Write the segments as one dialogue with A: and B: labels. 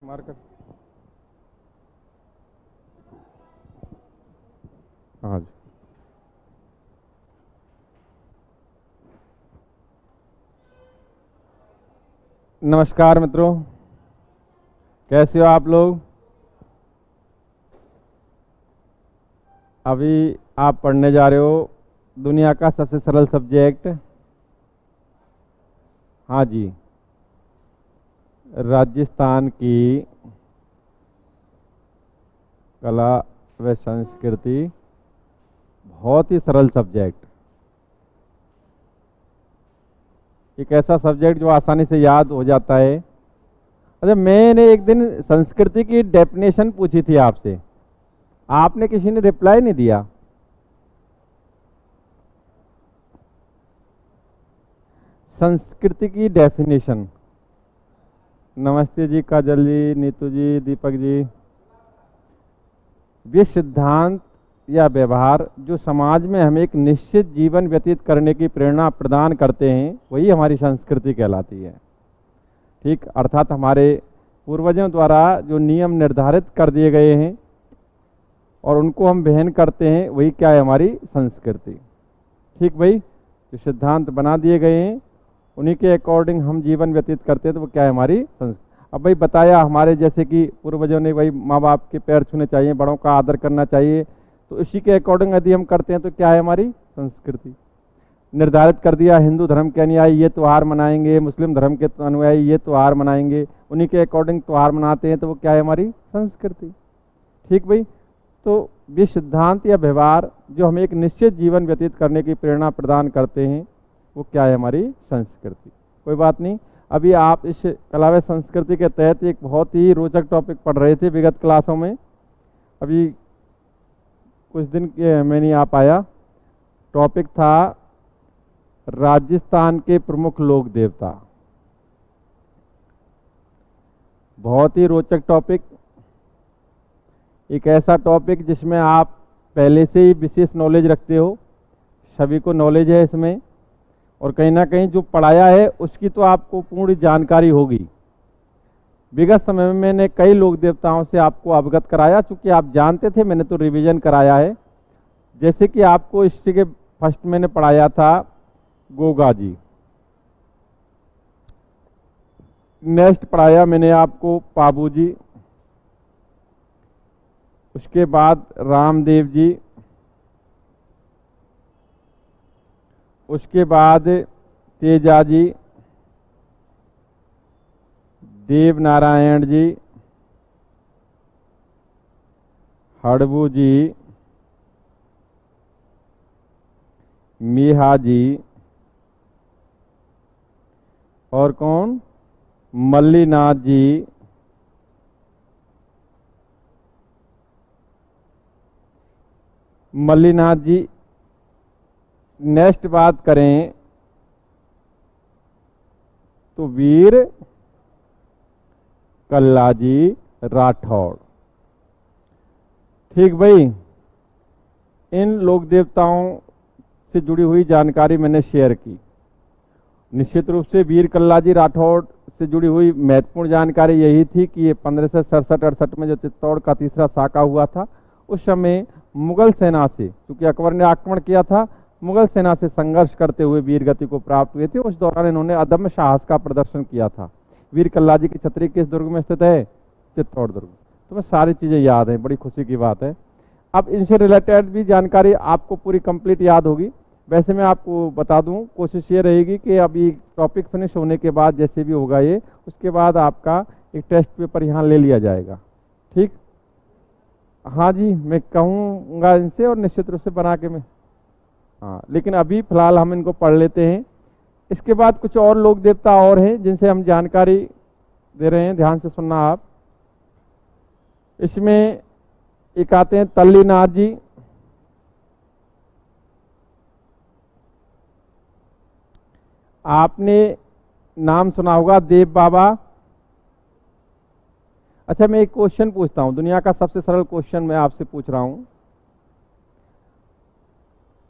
A: Marker. हाँ जी। नमस्कार मित्रों, कैसे हो आप लोग। अभी आप पढ़ने जा रहे हो दुनिया का सबसे सरल सब्जेक्ट। हाँ जी, राजस्थान की कला व संस्कृति। बहुत ही सरल सब्जेक्ट, एक ऐसा सब्जेक्ट जो आसानी से याद हो जाता है। अच्छा, मैंने एक दिन संस्कृति की डेफिनेशन पूछी थी आपसे, आपने किसी ने रिप्लाई नहीं दिया। संस्कृति की डेफिनेशन। नमस्ते जी, काजल जी, नीतू जी, दीपक जी। वे सिद्धांत या व्यवहार जो समाज में हमें एक निश्चित जीवन व्यतीत करने की प्रेरणा प्रदान करते हैं, वही हमारी संस्कृति कहलाती है। ठीक, अर्थात हमारे पूर्वजों द्वारा जो नियम निर्धारित कर दिए गए हैं और उनको हम वहन करते हैं, वही क्या है, हमारी संस्कृति। ठीक भाई, जो सिद्धांत बना दिए गए हैं उन्हीं के अकॉर्डिंग हम जीवन व्यतीत करते हैं, तो वो क्या है, हमारी संस्कृति। अब भाई बताया, हमारे जैसे कि पूर्वजों ने भाई माँ बाप के पैर छूने चाहिए, बड़ों का आदर करना चाहिए, तो इसी के अकॉर्डिंग यदि हम करते हैं तो क्या है, हमारी संस्कृति। निर्धारित कर दिया, हिंदू धर्म के अनुयायी ये त्यौहार मनाएंगे, मुस्लिम धर्म के अनुयायी ये त्यौहार मनाएंगे, उन्हीं के अकॉर्डिंग त्यौहार मनाते हैं, तो वो क्या है, हमारी संस्कृति। ठीक भाई, तो ये सिद्धांत या व्यवहार जो हमें एक निश्चित जीवन व्यतीत करने की प्रेरणा प्रदान करते हैं, वो क्या है, हमारी संस्कृति। कोई बात नहीं, अभी आप इस कला व संस्कृति के तहत एक बहुत ही रोचक टॉपिक पढ़ रहे थे विगत क्लासों में। अभी कुछ दिन मैं नहीं आ पाया। टॉपिक था राजस्थान के प्रमुख लोक देवता। बहुत ही रोचक टॉपिक, एक ऐसा टॉपिक जिसमें आप पहले से ही विशेष नॉलेज रखते हो, सभी को नॉलेज है इसमें, और कहीं ना कहीं जो पढ़ाया है उसकी तो आपको पूरी जानकारी होगी। विगत समय में मैंने कई लोक देवताओं से आपको अवगत कराया, चूंकि आप जानते थे, मैंने तो रिवीजन कराया है। जैसे कि आपको हिस्ट्री के फर्स्ट मैंने पढ़ाया था गोगा जी, नेक्स्ट पढ़ाया मैंने आपको पाबू जी, उसके बाद रामदेव जी, उसके बाद तेजा जी, देव नारायण जी, हड़बू जी, मीहा जी, और कौन, मल्लीनाथ जी, मल्लीनाथ जी। नेक्स्ट बात करें तो वीर कल्लाजी राठौड़। ठीक भाई, इन लोक देवताओं से जुड़ी हुई जानकारी मैंने शेयर की। निश्चित रूप से वीर कल्लाजी राठौड़ से जुड़ी हुई महत्वपूर्ण जानकारी यही थी कि ये 1567-68 में जो चित्तौड़ का तीसरा साका हुआ था, उस समय मुगल सेना से, क्योंकि अकबर ने आक्रमण किया था, मुगल सेना से संघर्ष करते हुए वीर गति को प्राप्त हुए थे। उस दौरान इन्होंने अदम्य साहस का प्रदर्शन किया था। वीर कल्लाजी की छतरी किस दुर्ग में स्थित है, चित्तौड़ दुर्ग। तो मैं सारी चीजें याद हैं, बड़ी खुशी की बात है। अब इनसे रिलेटेड भी जानकारी आपको पूरी कंप्लीट याद होगी। वैसे मैं आपको बता दूं, कोशिश ये रहेगी कि अभी टॉपिक फिनिश होने के बाद जैसे भी होगा ये, उसके बाद आपका एक टेस्ट पेपर यहाँ ले लिया जाएगा। ठीक, हाँ जी, मैं कहूँगा इनसे और निश्चित रूप से बना के मैं, हाँ, लेकिन अभी फिलहाल हम इनको पढ़ लेते हैं। इसके बाद कुछ और लोक देवता और हैं जिनसे हम जानकारी दे रहे हैं, ध्यान से सुनना आप। इसमें एक आते हैं तल्लीनाथ जी, आपने नाम सुना होगा देव बाबा। अच्छा, मैं एक क्वेश्चन पूछता हूं, दुनिया का सबसे सरल क्वेश्चन मैं आपसे पूछ रहा हूं।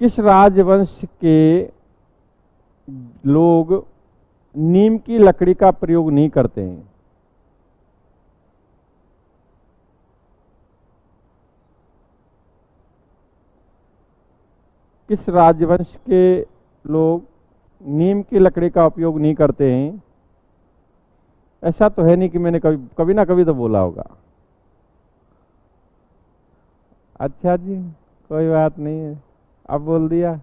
A: किस राजवंश के लोग नीम की लकड़ी का प्रयोग नहीं करते हैं? किस राजवंश के लोग नीम की लकड़ी का उपयोग नहीं करते हैं? ऐसा तो है नहीं कि मैंने कभी कभी ना कभी तो बोला होगा। अच्छा जी, कोई बात नहीं है, अब बोल दिया।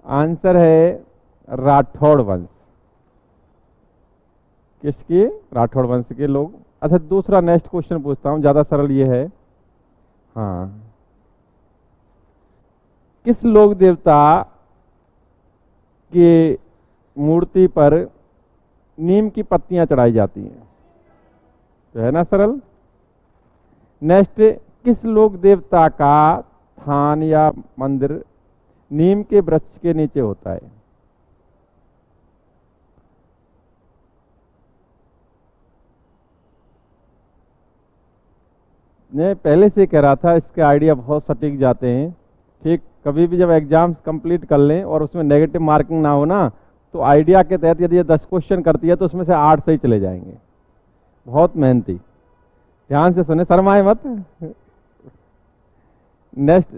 A: आंसर है राठौड़ वंश। किसके? राठौड़ वंश के लोग। अच्छा, दूसरा नेक्स्ट क्वेश्चन पूछता हूं, ज्यादा सरल ये है। हाँ, किस लोक देवता के मूर्ति पर नीम की पत्तियां चढ़ाई जाती हैं? तो है ना सरल। नेक्स्ट, किस लोक देवता का थान या मंदिर नीम के वृक्ष के नीचे होता है? मैं पहले से कह रहा था इसके आइडिया बहुत सटीक जाते हैं। ठीक, कभी भी जब एग्जाम्स कंप्लीट कर लें और उसमें नेगेटिव मार्किंग ना हो ना, तो आइडिया के तहत यदि ये 10 क्वेश्चन करती है तो उसमें से 8 सही चले जाएंगे। बहुत मेहनती, ध्यान से सुने, शर्माए मत। नेक्स्ट,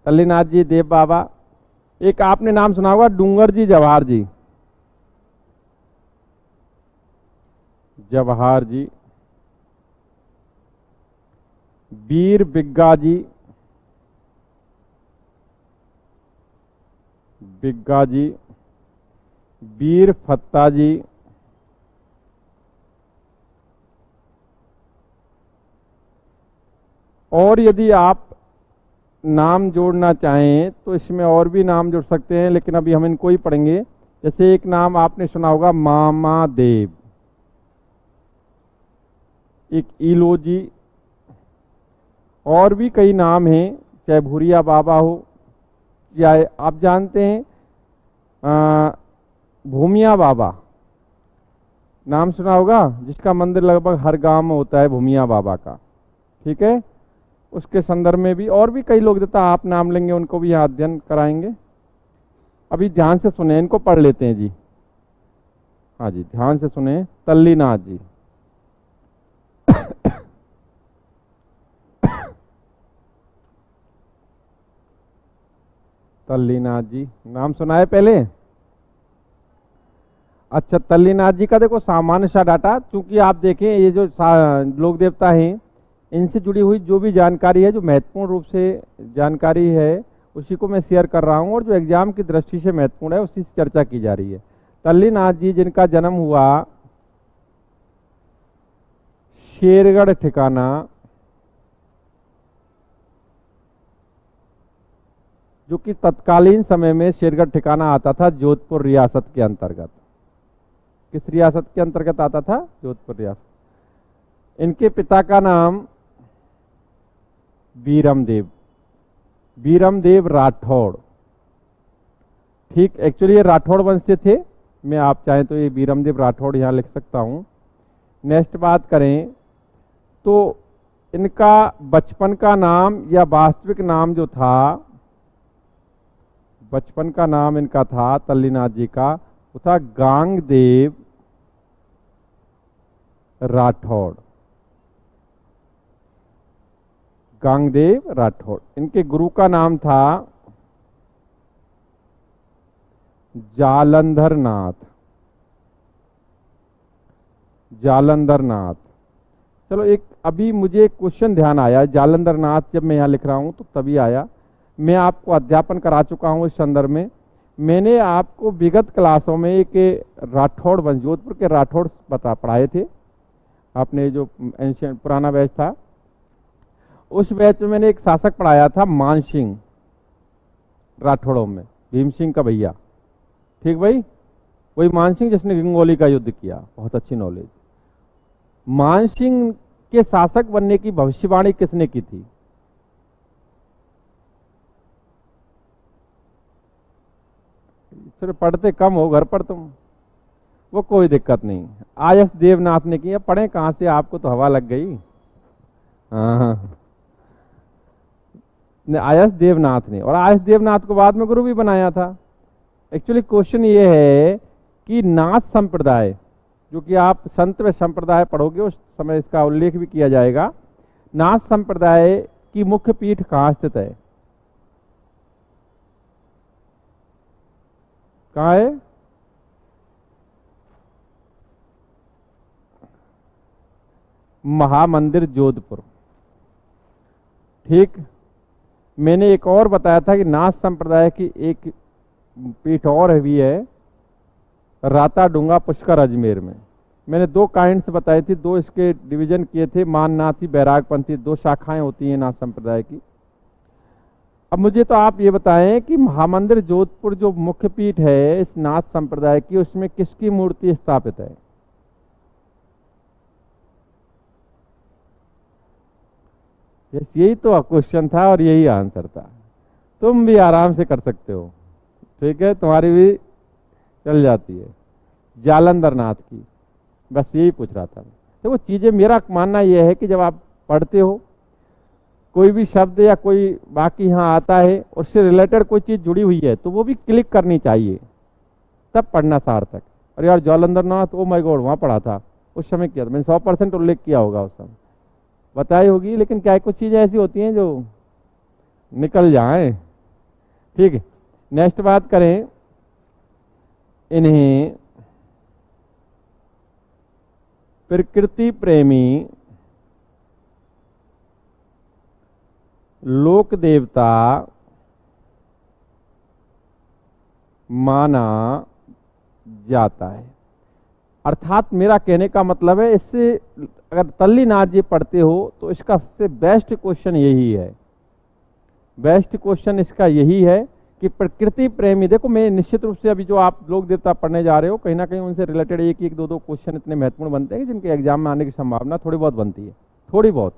A: तल्लीनाथ जी, देव बाबा। एक आपने नाम सुना होगा, डूंगर जी जवाहर जी। जवाहर जी, वीर बिग्गा जी, बिग्गा जी, वीर फत्ता जी, और यदि आप नाम जोड़ना चाहें तो इसमें और भी नाम जोड़ सकते हैं, लेकिन अभी हम इनको ही पढ़ेंगे। जैसे एक नाम आपने सुना होगा, मामा देव, एक ईलो जी, और भी कई नाम हैं, चाहे भूरिया बाबा हो, चाहे आप जानते हैं भूमिया बाबा, नाम सुना होगा, जिसका मंदिर लगभग हर गांव में होता है, भूमिया बाबा का। ठीक है, उसके संदर्भ में भी और भी कई लोग देता, आप नाम लेंगे उनको भी यहाँ अध्ययन कराएंगे। अभी ध्यान से सुने, इनको पढ़ लेते हैं जी। हाँ जी, ध्यान से सुने। तल्लीनाथ जी, तल्लीनाथ जी नाम सुना है पहले? अच्छा, तल्लीनाथ जी का देखो सामान्य सा डाटा, चूंकि आप देखें ये जो लोक देवता हैं, इनसे जुड़ी हुई जो भी जानकारी है, जो महत्वपूर्ण रूप से जानकारी है, उसी को मैं शेयर कर रहा हूं, और जो एग्जाम की दृष्टि से महत्वपूर्ण है उसी से चर्चा की जा रही है। तल्लीनाथ जी, जिनका जन्म हुआ शेरगढ़ ठिकाना, जो कि तत्कालीन समय में शेरगढ़ ठिकाना आता था जोधपुर रियासत के अंतर्गत। किस रियासत के अंतर्गत आता था? जोधपुर रियासत। इनके पिता का नाम बीरमदेव, बीरमदेव राठौड़। ठीक, एक्चुअली ये राठौड़ वंश से थे, मैं आप चाहें तो ये बीरमदेव राठौड़ यहां लिख सकता हूं। नेक्स्ट बात करें तो इनका बचपन का नाम या वास्तविक नाम जो था, बचपन का नाम इनका था तल्लीनाथ जी का, वो था गांगदेव राठौड़। गांगदेव राठौड़। इनके गुरु का नाम था जालंधर नाथ, जालंधर नाथ। चलो, एक अभी मुझे क्वेश्चन ध्यान आया, जालंधर नाथ जब मैं यहां लिख रहा हूं तो तभी आया। मैं आपको अध्यापन करा चुका हूं इस संदर्भ में। मैंने आपको विगत क्लासों में एक राठौड़ वंश, जोधपुर के राठौड़ पढ़ाए थे। आपने जो एंशियंट पुराना बैच था, उस बैच में मैंने एक शासक पढ़ाया था मानसिंह, राठौड़ों में, भीम सिंह का भैया। ठीक भाई, वही मानसिंह जिसने गंगोली का युद्ध किया, बहुत अच्छी नॉलेज। मानसिंह के शासक बनने की भविष्यवाणी किसने की थी? सिर्फ पढ़ते कम हो घर पर तुम, वो कोई दिक्कत नहीं। आयस देवनाथ ने की। पढ़े कहां से, आपको तो हवा लग गई। हाँ, आयस देवनाथ ने, और आयस देवनाथ को बाद में गुरु भी बनाया था। एक्चुअली क्वेश्चन ये है कि नाथ संप्रदाय, जो कि आप संत व संप्रदाय पढ़ोगे उस समय इसका उल्लेख भी किया जाएगा, नाथ संप्रदाय की मुख्य पीठ कहाँ स्थित है? कहाँ है? महामंदिर जोधपुर। ठीक। मैंने एक और बताया था कि नाथ संप्रदाय की एक पीठ और भी है, राता डूंगा पुष्कर अजमेर में। मैंने दो काइंड्स बताई थी, दो इसके डिवीजन किए थे, माननाथी बैरागपंथी, दो शाखाएं होती हैं नाथ संप्रदाय की। अब मुझे तो आप ये बताएं कि महामंदिर जोधपुर जो मुख्य पीठ है इस नाथ संप्रदाय की, उसमें किसकी मूर्ति स्थापित है? यही तो क्वेश्चन था और यही आंसर था। तुम भी आराम से कर सकते हो, ठीक है, तुम्हारी भी चल जाती है। जालंधर नाथ की, बस यही पूछ रहा था। तो वो चीजें, मेरा मानना यह है कि जब आप पढ़ते हो कोई भी शब्द या कोई बाकी यहाँ आता है और उससे रिलेटेड कोई चीज जुड़ी हुई है तो वो भी क्लिक करनी चाहिए, तब पढ़ना सार्थक। और यार जालंधर नाथ, ओ माय गॉड, वहां पढ़ा था, उस समय किया था मैंने, 100% उल्लेख किया होगा, उस समय बताई होगी, लेकिन क्या कुछ चीजें ऐसी होती हैं जो निकल जाएं। ठीक है, नेक्स्ट बात करें। इन्हें प्रकृति प्रेमी लोक देवता माना जाता है। अर्थात मेरा कहने का मतलब है, इससे अगर तल्लीनाथ जी पढ़ते हो तो इसका सबसे बेस्ट क्वेश्चन यही है, बेस्ट क्वेश्चन इसका यही है कि प्रकृति प्रेमी, देखो मैं निश्चित रूप से अभी जो आप लोक देवता पढ़ने जा रहे हो कहीं ना कहीं उनसे रिलेटेड एक एक दो दो क्वेश्चन इतने महत्वपूर्ण बनते हैं कि जिनके एग्जाम में आने की संभावना थोड़ी बहुत बनती है, थोड़ी बहुत।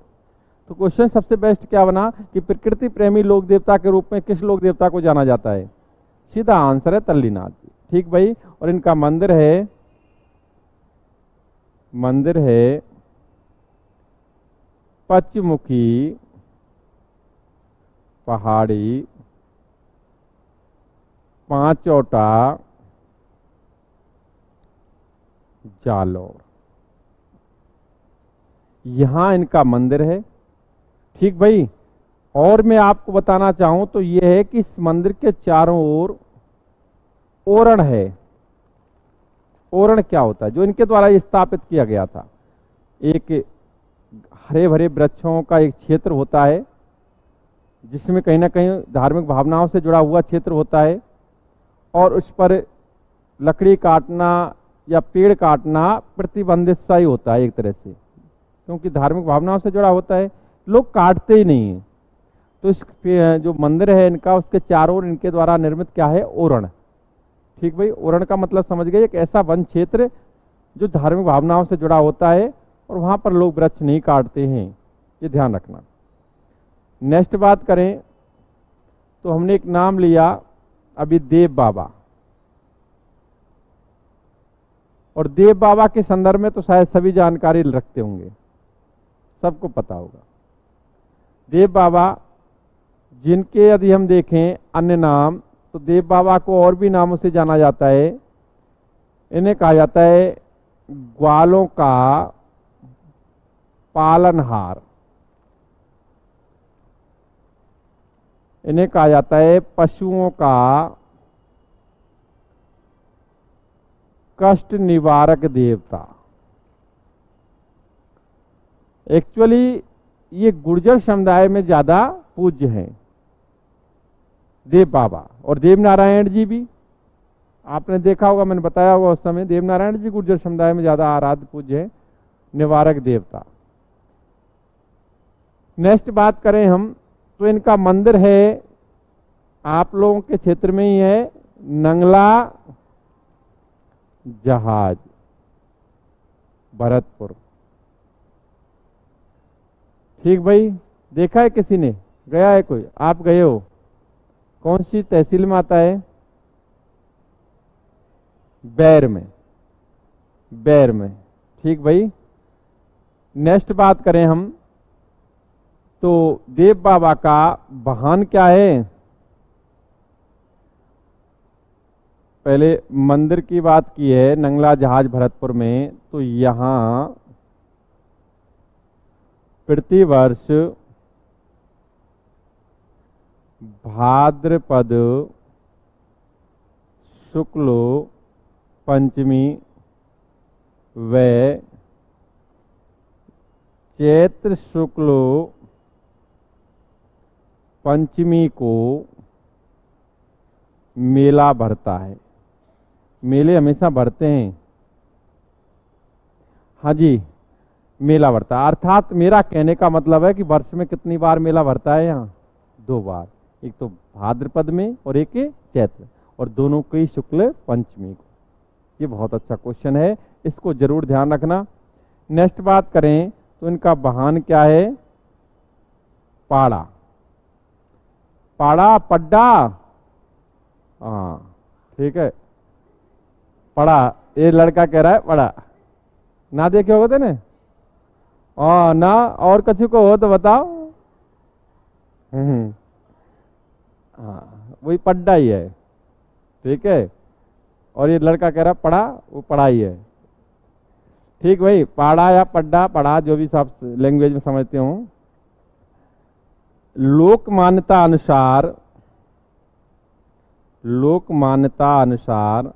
A: तो क्वेश्चन सबसे बेस्ट क्या बना कि प्रकृति प्रेमी लोक देवता के रूप में किस लोक देवता को जाना जाता है? सीधा आंसर है तल्लीनाथ जी। ठीक भाई, और इनका मंदिर है पचमुखी पहाड़ी पांचोटा जालौर, यहां इनका मंदिर है। ठीक भाई, और मैं आपको बताना चाहूं तो यह है कि इस मंदिर के चारों ओर ओरण है। ओरण क्या होता है? जो इनके द्वारा स्थापित किया गया था, एक हरे भरे वृक्षों का एक क्षेत्र होता है जिसमें कहीं ना कहीं धार्मिक भावनाओं से जुड़ा हुआ क्षेत्र होता है, और उस पर लकड़ी काटना या पेड़ काटना प्रतिबंधित सा ही होता है एक तरह से, क्योंकि धार्मिक भावनाओं से जुड़ा होता है, लोग काटते ही नहीं है। तो इस जो मंदिर है इनका, उसके चारों ओर इनके द्वारा निर्मित क्या है? ओरण। ठीक भाई, ओरण का मतलब समझ गए, एक ऐसा वन क्षेत्र जो धार्मिक भावनाओं से जुड़ा होता है और वहां पर लोग वृक्ष नहीं काटते हैं, ये ध्यान रखना। नेक्स्ट बात करें तो हमने एक नाम लिया अभी, देव बाबा। और देव बाबा के संदर्भ में तो शायद सभी जानकारी रखते होंगे, सबको पता होगा। देव बाबा जिनके यदि हम देखें अन्य नाम, तो देव बाबा को और भी नामों से जाना जाता है। इन्हें कहा जाता है ग्वालों का पालनहार, इन्हें कहा जाता है पशुओं का कष्ट निवारक देवता। एक्चुअली ये गुर्जर समुदाय में ज्यादा पूज्य हैं देव बाबा, और देव नारायण जी भी आपने देखा होगा, मैंने बताया होगा उस समय, देव नारायण जी गुर्जर समुदाय में ज्यादा आराध्य पूज्य है, निवारक देवता। नेक्स्ट बात करें हम तो इनका मंदिर है, आप लोगों के क्षेत्र में ही है, नंगला जहाज भरतपुर। ठीक भाई, देखा है किसी ने? गया है कोई? आप गए हो? कौन सी तहसील में आता है? बैर में, बैर में। ठीक भाई, नेक्स्ट बात करें हम तो देव बाबा का वाहन क्या है? पहले मंदिर की बात की है, नंगला जहाज भरतपुर में, तो यहां प्रतिवर्ष भाद्रपद शुक्ल पंचमी व चैत्र शुक्ल पंचमी को मेला भरता है। मेले हमेशा भरते हैं। हाँ जी, मेला भरता है। अर्थात मेरा कहने का मतलब है कि वर्ष में कितनी बार मेला भरता है यहाँ? 2 बार, एक तो भाद्रपद में और एक चैत्र, और दोनों की शुक्ल पंचमी को। ये बहुत अच्छा क्वेश्चन है, इसको जरूर ध्यान रखना। नेक्स्ट बात करें तो इनका वाहन क्या है? पाड़ा। पाड़ा, पड्डा, हाँ ठीक है, पड़ा। ये लड़का कह रहा है पड़ा, ना देखे होते ना? ना और कछु को हो तो बताओ। हाँ, वही पड्डा ही है, ठीक है। और ये लड़का कह रहा पढ़ा, वो पढ़ाई है, ठीक भाई। पाड़ा या पड्डा, पढ़ा, जो भी सब लैंग्वेज में समझते हो। लोक मान्यता अनुसार, लोक मान्यता अनुसार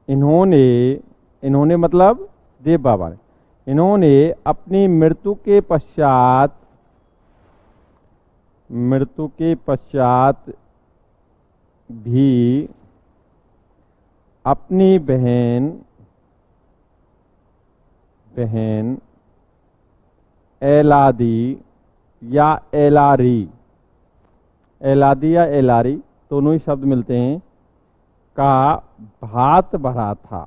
A: इन्होंने मतलब देव बाबा ने, इन्होंने अपनी मृत्यु के पश्चात भी अपनी बहन एलादी या एलारी, एलादी या एलारी दोनों ही शब्द मिलते हैं, का भात भरा था।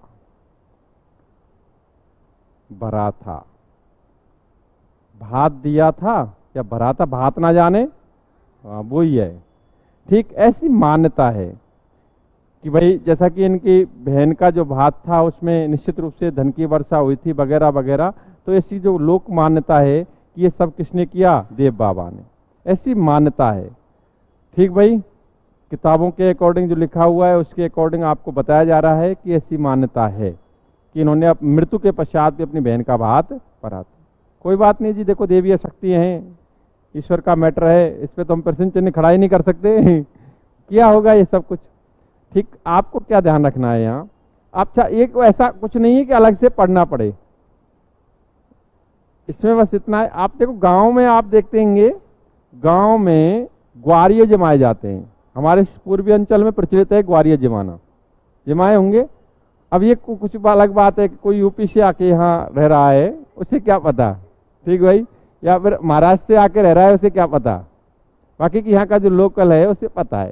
A: भरा था, भात दिया था या भरा था, भात ना जाने, वो ही है, ठीक। ऐसी मान्यता है कि भाई जैसा कि इनकी बहन का जो भात था उसमें निश्चित रूप से धन की वर्षा हुई थी वगैरह वगैरह। तो ऐसी जो लोक मान्यता है कि ये सब किसने किया? देव बाबा ने। ऐसी मान्यता है, ठीक भाई। किताबों के अकॉर्डिंग जो लिखा हुआ है उसके अकॉर्डिंग आपको बताया जा रहा है कि ऐसी मान्यता है कि इन्होंने मृत्यु के पश्चात भी अपनी बहन का भात भरा था। कोई बात नहीं जी, देखो देवी शक्ति हैं, ईश्वर का मैटर है, इस पे तो हम प्रश्न चिन्ह खड़ा ही नहीं कर सकते। क्या होगा ये सब कुछ, ठीक। आपको क्या ध्यान रखना है यहाँ? अच्छा, एक ऐसा कुछ नहीं है कि अलग से पढ़ना पड़े, इसमें बस इतना है। आप देखो गांव में आप देखते होंगे, गांव में ग्वारिये जमाए जाते हैं। हमारे पूर्वी अंचल में प्रचलित है ग्वारिये जमाना, जमाए होंगे। अब ये कुछ अलग बात है कि कोई यूपी से आके यहाँ रह रहा है, उसे क्या पता, ठीक भाई, या फिर महाराष्ट्र से आके रह रहा है, उसे क्या पता। बाकी कि यहाँ का जो लोकल है उसे पता है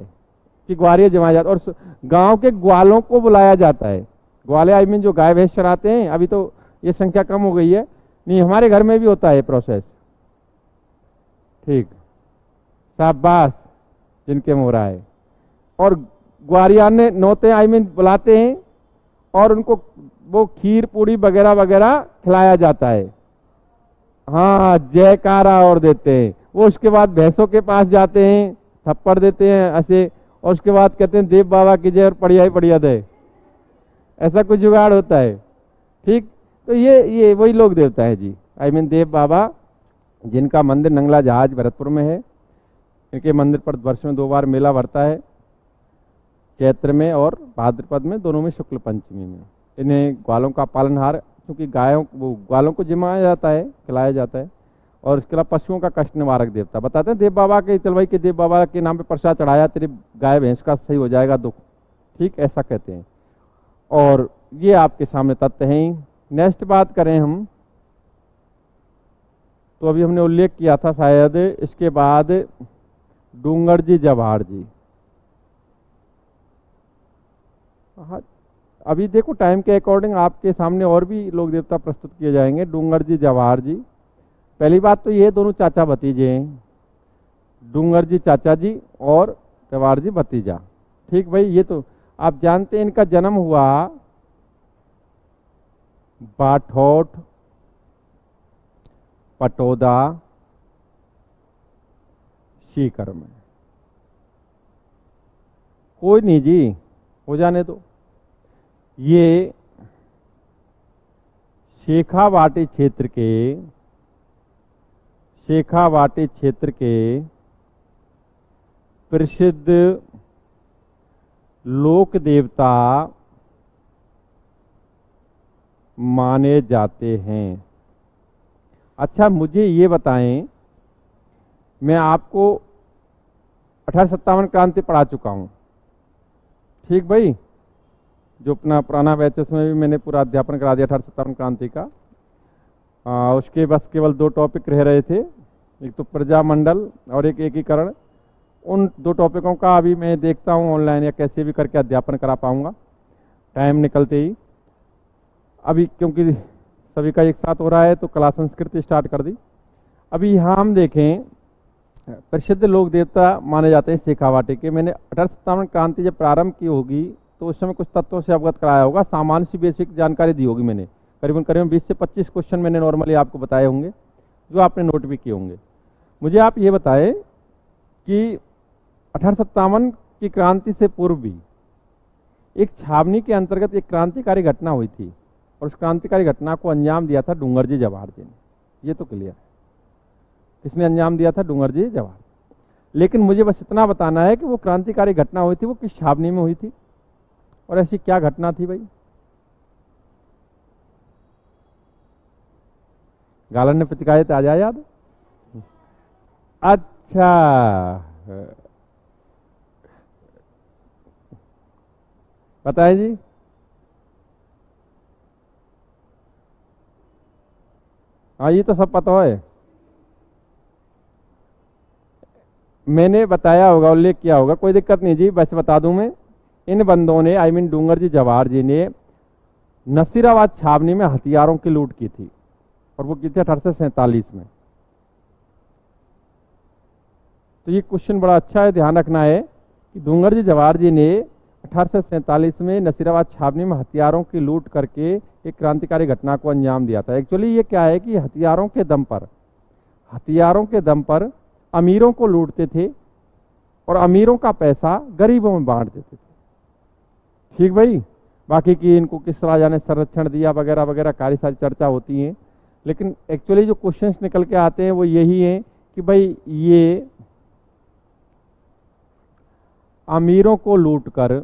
A: कि ग्वारिये जमाया जाता है। और गांव के ग्वालों को बुलाया जाता है। ग्वाले आई मीन जो गाय भैंस चराते हैं, अभी तो ये संख्या कम हो गई है, नहीं हमारे घर में भी होता है प्रोसेस, ठीक। शाबाश जिनके मुंह रहा है। और ग्वारियाने नौते आई मीन बुलाते हैं और उनको वो खीर पूड़ी वगैरह वगैरह खिलाया जाता है। हाँ, जयकारा और देते हैं। वो उसके बाद भैंसों के पास जाते हैं, थप्पड़ देते हैं ऐसे, और उसके बाद कहते हैं देव बाबा की जय और बढ़िया ही बढ़िया दे। ऐसा कुछ जुगाड़ होता है, ठीक। तो ये वही लोग देवता है जी, आई मीन देव बाबा, जिनका मंदिर नंगला जहाज भरतपुर में है। इनके मंदिर पर वर्ष में 2 बार मेला भरता है, चैत्र में और भाद्रपद में, दोनों में शुक्ल पंचमी में। इन्हें ग्वालों का पालनहार, क्योंकि ग्वालों को जिमाया जाता है, खिलाया जाता है। और इसके अलावा पशुओं का कष्ट निवारक देवता। बताते हैं देव बाबा के, चल भाई कि देव बाबा के नाम पे प्रसाद चढ़ाया, तेरी गाय भैंस का सही हो जाएगा दुख, ठीक, ऐसा कहते हैं। और ये आपके सामने तथ्य हैं। नेक्स्ट बात करें हम, तो अभी हमने उल्लेख किया था शायद, इसके बाद डूंगर जी जवाहर जी। हाँ, अभी देखो टाइम के अकॉर्डिंग आपके सामने और भी लोग देवता प्रस्तुत किए जाएंगे। डूंगर जी जवाहर जी, पहली बात तो ये दोनों चाचा भतीजे हैं, डूंगर जी चाचा जी और जवाहर जी भतीजा, ठीक भाई। ये तो आप जानते हैं, इनका जन्म हुआ बाठौठ पटोदा सीकर में। कोई नहीं जी, हो जाने दो। ये शेखावाटी क्षेत्र के प्रसिद्ध लोक देवता माने जाते हैं। अच्छा मुझे ये बताएं, मैं आपको 1857 क्रांति पढ़ा चुका हूं, ठीक भाई, जो अपना पुराना बैचेस में भी मैंने पूरा अध्यापन करा दिया 1857 क्रांति का। उसके बस केवल 2 टॉपिक रह रहे थे, एक तो प्रजामंडल और एक एकीकरण। उन 2 टॉपिकों का अभी मैं देखता हूँ ऑनलाइन या कैसे भी करके अध्यापन करा पाऊंगा टाइम निकलते ही। अभी क्योंकि सभी का एक साथ हो रहा है तो कला संस्कृति स्टार्ट कर दी। अभी यहाँ हम देखें, प्रसिद्ध लोक देवता माने जाते हैं शेखावाटी के। मैंने 1857 क्रांति जब प्रारंभ की होगी तो उस समय कुछ तत्वों से अवगत कराया होगा, सामान्य सी बेसिक जानकारी दी होगी मैंने। करीबन करीबन 20 से 25 क्वेश्चन मैंने नॉर्मली आपको बताए होंगे, जो आपने नोट भी किए होंगे। मुझे आप ये बताएं कि 1857 की क्रांति से पूर्व भी एक छावनी के अंतर्गत एक क्रांतिकारी घटना हुई थी, और उस क्रांतिकारी घटना को अंजाम दिया था डूंगरजी जवाहर जी ने। ये तो क्लियर है, किसने अंजाम दिया था? डूंगरजी जवाहर। लेकिन मुझे बस इतना बताना है कि वो क्रांतिकारी घटना हुई थी वो किस छावनी में हुई थी, और ऐसी क्या घटना थी भाई? गालन ने पिचकाए थे, आ जाए याद? अच्छा, बताए जी। हाँ ये तो सब पता है, मैंने बताया होगा, उल्लेख किया होगा, कोई दिक्कत नहीं जी, बस बता दूं मैं। इन बंदों ने, आई मीन डूंगरजी जवाहर जी ने नसीराबाद छावनी में हथियारों की लूट की थी, और वो की थी 1847 में। तो ये क्वेश्चन बड़ा अच्छा है, ध्यान रखना है कि डूंगरजी जवाहर जी ने 1847 में नसीराबाद छावनी में हथियारों की लूट करके एक क्रांतिकारी घटना को अंजाम दिया था। एक्चुअली ये क्या है कि हथियारों के दम पर अमीरों को लूटते थे और अमीरों का पैसा गरीबों में बांट देते थे, ठीक भाई। बाकी की इनको किस राजा ने संरक्षण दिया वगैरह वगैरह सारी चर्चा होती है, लेकिन एक्चुअली जो क्वेश्चंस निकल के आते हैं वो यही है कि भाई ये अमीरों को लूट कर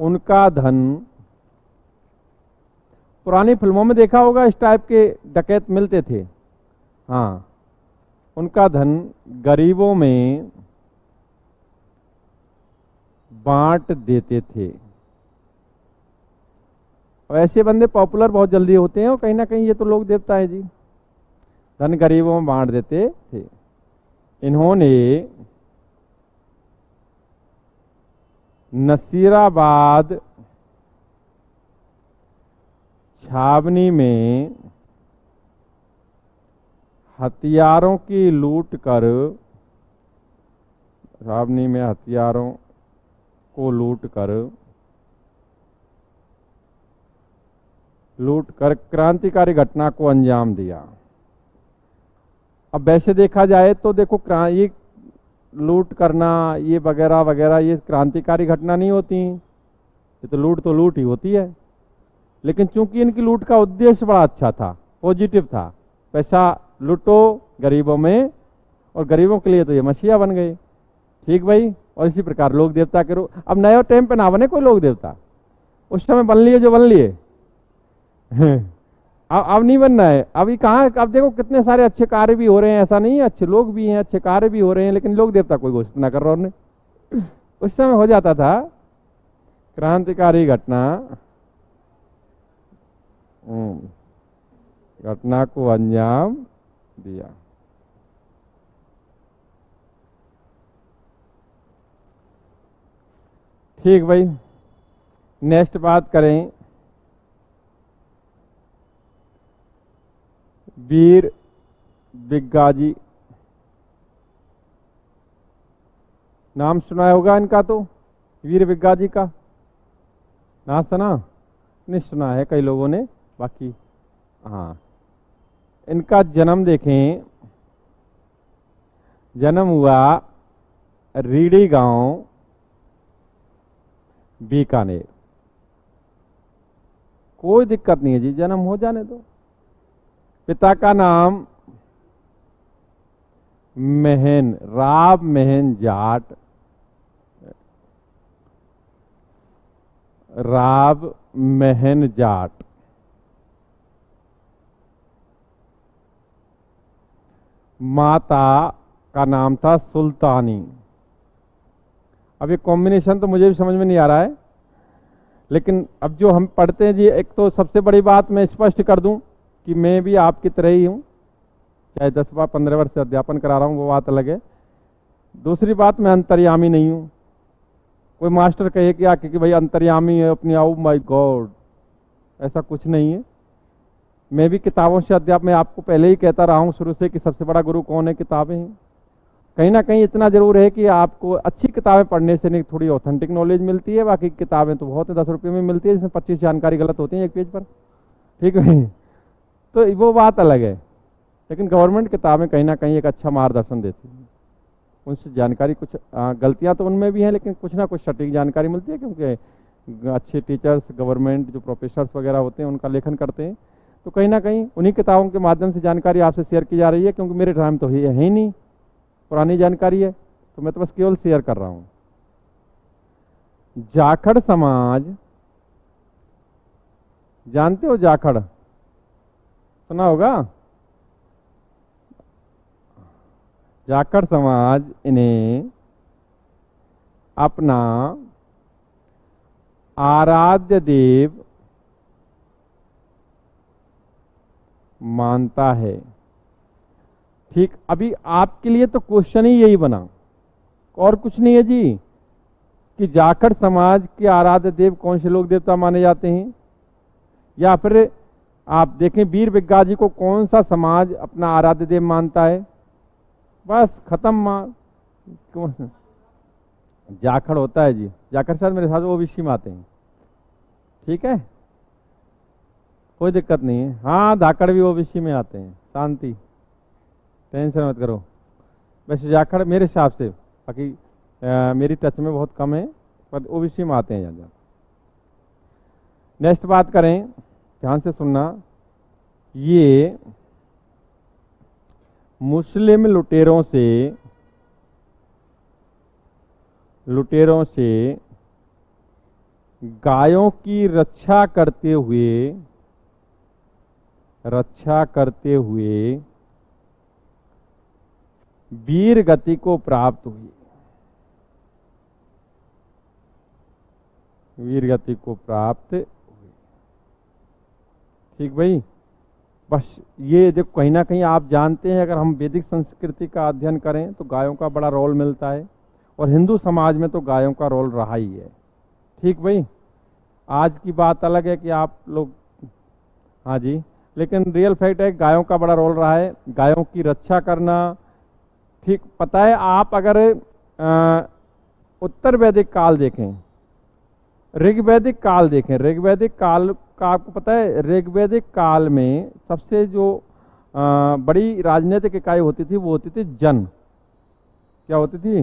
A: उनका धन, पुरानी फिल्मों में देखा होगा इस टाइप के डकैत मिलते थे, हाँ, उनका धन गरीबों में बांट देते थे। और ऐसे बंदे पॉपुलर बहुत जल्दी होते हैं, और कहीं ना कहीं ये तो लोग देवता है जी, धन गरीबों में बांट देते थे। इन्होंने नसीराबाद छावनी में हथियारों की लूट कर, छावनी में हथियारों को लूट कर क्रांतिकारी घटना को अंजाम दिया। अब वैसे देखा जाए तो देखो, ये लूट करना ये वगैरह वगैरह ये क्रांतिकारी घटना नहीं होती, ये तो लूट ही होती है। लेकिन चूंकि इनकी लूट का उद्देश्य बड़ा अच्छा था, पॉजिटिव था, पैसा लूटो गरीबों में, और गरीबों के लिए तो ये मसीहा बन गए, ठीक भाई। और इसी प्रकार लोक देवता के रूप, अब नए टाइम पे ना बने कोई लोक देवता, उस समय बन लिए जो बन लिए अब नहीं बनना है। अभी कहाँ, अब देखो कितने सारे अच्छे कार्य भी हो रहे हैं, ऐसा नहीं है, अच्छे लोग भी हैं, अच्छे कार्य भी हो रहे हैं, लेकिन लोक देवता कोई घोषित ना कर रहा उन्होंने उस समय हो जाता था क्रांतिकारी घटना को अंजाम दिया। ठीक भाई, नेक्स्ट बात करें वीर बिग्गाजी, नाम सुना होगा इनका, तो वीर बिग्गाजी का नाम सुना नहीं? सुना है कई लोगों ने, बाकी हाँ। इनका जन्म देखें, जन्म हुआ रीडी गांव, बीकानेर। कोई दिक्कत नहीं है जी, जन्म हो जाने दो। पिता का नाम महन, राव महन जाट, राव महन जाट। माता का नाम था सुल्तानी। अब ये कॉम्बिनेशन तो मुझे भी समझ में नहीं आ रहा है, लेकिन अब जो हम पढ़ते हैं जी, एक तो सबसे बड़ी बात मैं स्पष्ट कर दूं कि मैं भी आपकी तरह ही हूं, चाहे 10-15 वर्ष से अध्यापन करा रहा हूं, वो बात अलग है। दूसरी बात, मैं अंतर्यामी नहीं हूं। कोई मास्टर कहे कि आके कि भाई अंतर्यामी है अपनी, आओ माय गॉड, ऐसा कुछ नहीं है। मैं भी किताबों से अध्यापन, मैं आपको पहले ही कहता रहा हूं शुरू से कि सबसे बड़ा गुरु कौन है, किताबें हैं। कहीं ना कहीं इतना जरूर है कि आपको अच्छी किताबें पढ़ने से नहीं थोड़ी ऑथेंटिक नॉलेज मिलती है, बाकी किताबें तो बहुत है, 10 रुपये में मिलती है, जिसमें 25 जानकारी गलत होती है एक पेज पर, ठीक है, तो वो बात अलग है। लेकिन गवर्नमेंट किताबें कहीं ना कहीं एक अच्छा मार्गदर्शन देती है, उनसे जानकारी कुछ गलतियां तो उनमें भी हैं, लेकिन कुछ ना कुछ सटीक जानकारी मिलती है, क्योंकि अच्छे टीचर्स, गवर्नमेंट जो प्रोफेसर्स वगैरह होते हैं उनका लेखन करते हैं, तो कहीं ना कहीं उन्हीं किताबों के माध्यम से जानकारी आपसे शेयर की जा रही है, क्योंकि मेरे टाइम तो है ही नहीं, पुरानी जानकारी है, तो मैं तो बस केवल शेयर कर रहा हूं। जाखड़ समाज, जानते हो जाखड़, सुना होगा। जाखड़ समाज इन्हें अपना आराध्य देव मानता है। ठीक, अभी आपके लिए तो क्वेश्चन ही यही बना, और कुछ नहीं है जी, कि जाखड़ समाज के आराध्य देव कौन से लोक देवता माने जाते हैं, या फिर आप देखें वीर विज्ञा जी को कौन सा समाज अपना आराध्य देव मानता है, बस खत्म। जाखड़ होता है जी, जाखड़ शायद मेरे साथ ओबीसी में आते हैं, ठीक है, कोई दिक्कत नहीं है। हाँ, धाकड़ भी ओबीसी में आते हैं, शांति, टेंशन मत करो। वैसे जाखड़ मेरे हिसाब से, बाकी मेरी टच में बहुत कम है, पर ओबीसी में आते हैं ज़्यादा। नेक्स्ट बात करें, ध्यान से सुनना, ये मुस्लिम लुटेरों से गायों की रक्षा करते हुए वीर गति को प्राप्त हुई, वीर गति को प्राप्त हुई। ठीक भाई, बस ये देखो, कहीं ना कहीं आप जानते हैं, अगर हम वैदिक संस्कृति का अध्ययन करें तो गायों का बड़ा रोल मिलता है, और हिंदू समाज में तो गायों का रोल रहा ही है। ठीक भाई, आज की बात अलग है कि आप लोग, हाँ जी, लेकिन रियल फैक्ट है गायों का बड़ा रोल रहा है, गायों की रक्षा करना। ठीक, पता है, आप अगर उत्तर वैदिक काल देखें, ऋग्वैदिक काल देखें, ऋग्वैदिक काल का आपको पता है, ऋग्वैदिक काल में सबसे जो बड़ी राजनीतिक इकाई होती थी वो होती थी जन। क्या होती थी?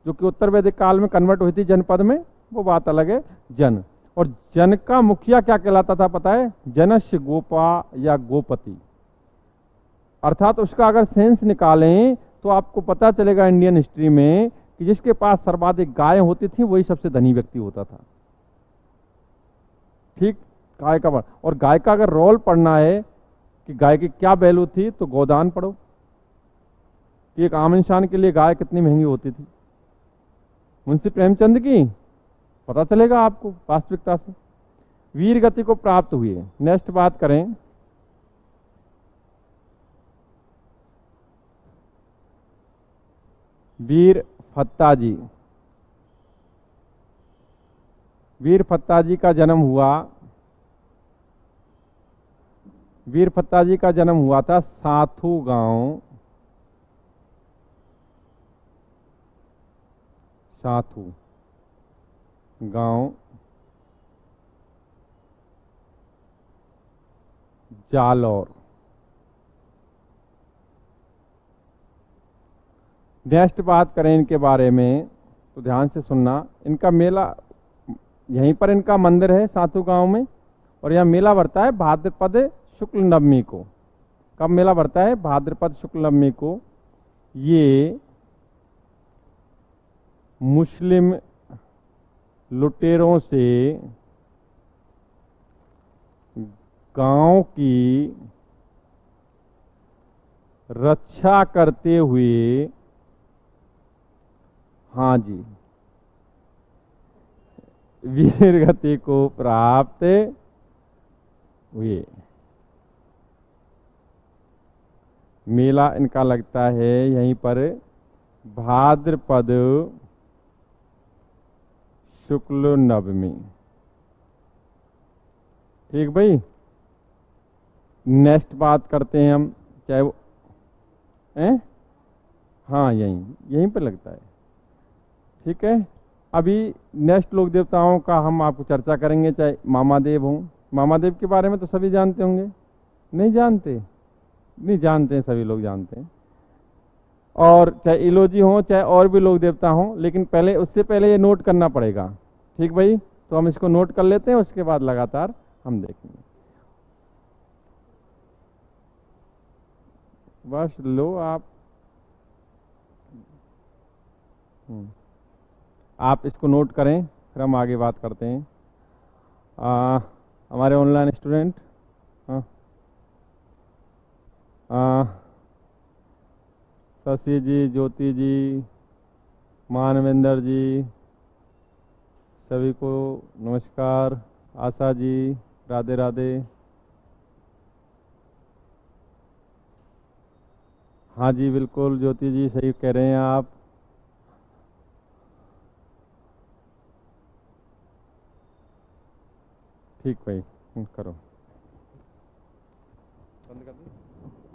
A: जो कि उत्तर वैदिक काल में कन्वर्ट हुई थी जनपद में, वो बात अलग है, जन। और जन का मुखिया क्या कहलाता था पता है? जनस्य गोपा या गोपति। अर्थात उसका अगर सेंस निकालें तो आपको पता चलेगा इंडियन हिस्ट्री में कि जिसके पास सर्वाधिक गाय होती थी वही सबसे धनी व्यक्ति होता था। ठीक, गाय का, और गाय का अगर रोल पढ़ना है कि गाय की क्या वैल्यू थी तो गोदान पढ़ो कि एक आम इंसान के लिए गाय कितनी महंगी होती थी। मुंशी प्रेमचंद की पता चलेगा आपको वास्तविकता से। वीर गति को प्राप्त हुई है। नेक्स्ट बात करें, वीर फत्ता जी। वीर फत्ता जी का जन्म हुआ, वीर फत्ता जी का जन्म हुआ था साथू गांव, साथू गांव जालौर। नेक्स्ट बात करें इनके बारे में तो ध्यान से सुनना। इनका मेला, यहीं पर इनका मंदिर है साथू गांव में, और यह मेला भरता है भाद्रपद शुक्ल नवमी को। कब मेला भरता है? भाद्रपद शुक्ल नवमी को। ये मुस्लिम लुटेरों से गांव की रक्षा करते हुए, हाँ जी, वीर गति को प्राप्त हुए। मेला इनका लगता है यहीं पर भाद्रपद शुक्ल नवमी। ठीक भाई, नेक्स्ट बात करते हैं हम, चाहे वो हाँ यहीं यहीं पर लगता है। ठीक है, अभी नेक्स्ट लोक देवताओं का हम आपको चर्चा करेंगे, चाहे मामादेव हों। मामादेव के बारे में तो सभी जानते होंगे, नहीं जानते? नहीं जानते हैं, सभी लोग जानते हैं। और चाहे इलोजी हो, चाहे और भी लोग देवता हों, लेकिन पहले, उससे पहले ये नोट करना पड़ेगा। ठीक भाई, तो हम इसको नोट कर लेते हैं, उसके बाद लगातार हम देखेंगे। बस लो आप इसको नोट करें, फिर हम आगे बात करते हैं। हमारे ऑनलाइन स्टूडेंट, शशि जी, ज्योति जी, मानवेंद्र जी, सभी को नमस्कार। आशा जी, राधे राधे। हाँ जी बिल्कुल, ज्योति जी सही कह रहे हैं आप। ठीक भाई, करो, बंद कर दो।